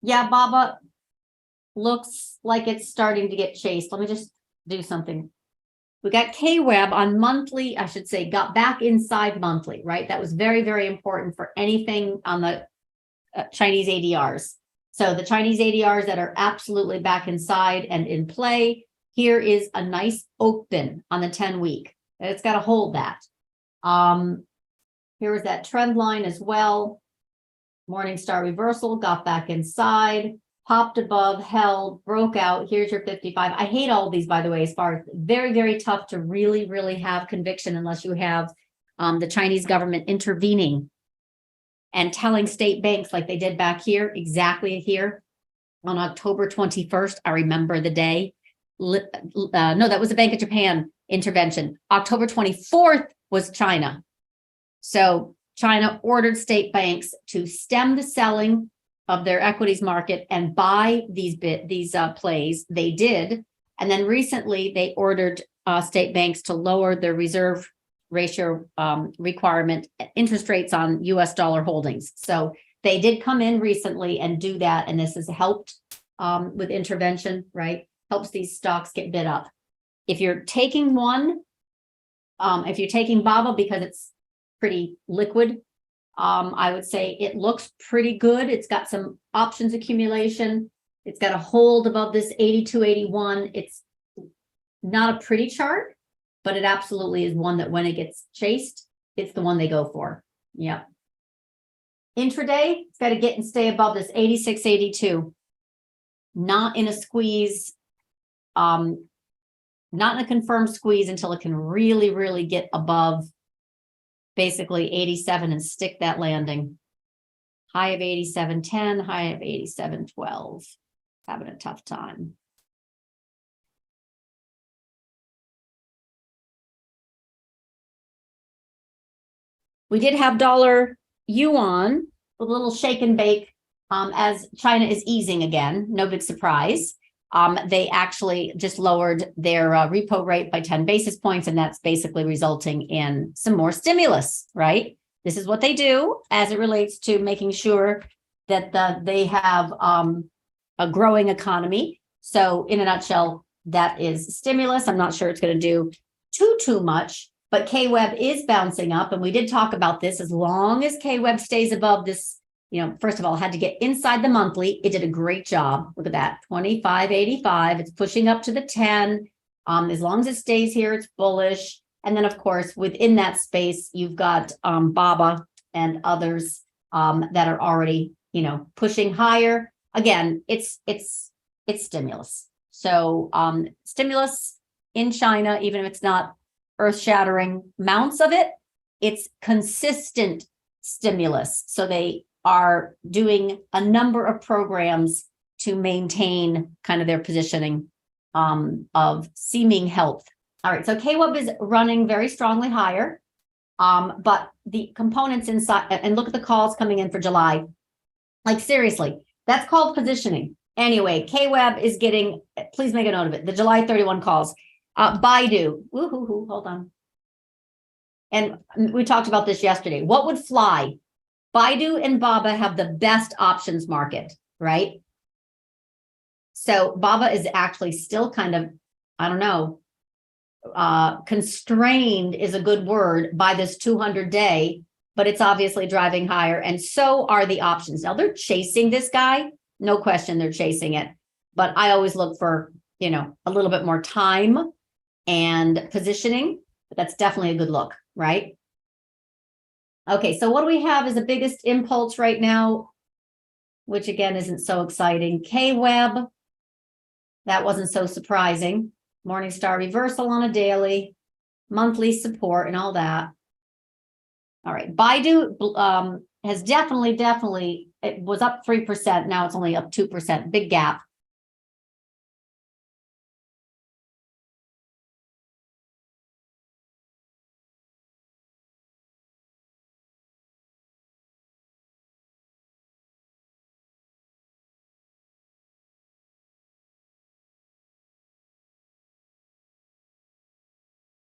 Yeah, BABA looks like it's starting to get chased. Let me just do something. We got KWEB on monthly, I should say, got back inside monthly, right? That was very, very important for anything on the Chinese ADRs. So the Chinese ADRs that are absolutely back inside and in play, here is a nice open on the 10-week. It's got to hold that. Here is that trend line as well. Morningstar reversal, got back inside, popped above, held, broke out. Here's your 55. I hate all of these, by the way, as far as very, very tough to really, really have conviction unless you have the Chinese government intervening and telling state banks like they did back here, exactly here on October 21st. I remember the day. No, that was the Bank of Japan intervention. October 24th was China. So China ordered state banks to stem the selling of their equities market and buy these plays. They did. And then recently they ordered state banks to lower their reserve ratio requirement interest rates on US dollar holdings. So they did come in recently and do that. And this has helped with intervention, right? Helps these stocks get bid up. If you're taking one, if you're taking BABA because it's pretty liquid, I would say it looks pretty good. It's got some options accumulation. It's got a hold above this 82.81. It's not a pretty chart, but it absolutely is one that when it gets chased, it's the one they go for. Yep. Intraday, it's got to get and stay above this 86.82. Not in a squeeze, not in a confirmed squeeze until it can really, really get above basically 87 and stick that landing. High of 87.10, high of 87.12. Having a tough time. We did have dollar yuan with a little shake and bake as China is easing again. No big surprise. They actually just lowered their repo rate by 10 basis points, and that's basically resulting in some more stimulus, right? This is what they do as it relates to making sure that they have a growing economy. So in a nutshell, that is stimulus. I'm not sure it's going to do too much, but KWEB is bouncing up. And we did talk about this. As long as KWEB stays above this, you know, first of all, had to get inside the monthly. It did a great job. Look at that, 25.85. It's pushing up to the 10. As long as it stays here, it's bullish. And then, of course, within that space, you've got BABA and others that are already, you know, pushing higher. Again, it's stimulus. So stimulus in China, even if it's not earth-shattering amounts of it, it's consistent stimulus. So they are doing a number of programs to maintain kind of their positioning of seeming health. All right, so KWEB is running very strongly higher, but the components inside, and look at the calls coming in for July. Like seriously, that's called positioning. Anyway, KWEB is getting, please make a note of it, the July 31 calls. Baidu, hold on. And we talked about this yesterday. What would fly? Baidu and BABA have the best options market, right? So BABA is actually still kind of, I don't know, constrained is a good word by this 200-day, but it's obviously driving higher. And so are the options. Now they're chasing this guy. No question they're chasing it. But I always look for, you know, a little bit more time and positioning. But that's definitely a good look, right? Okay, so what do we have as the biggest impulse right now, which again isn't so exciting? KWEB, that wasn't so surprising. Morningstar reversal on a daily, monthly support and all that. All right, Baidu has definitely, it was up 3%. Now it's only up 2%, big gap.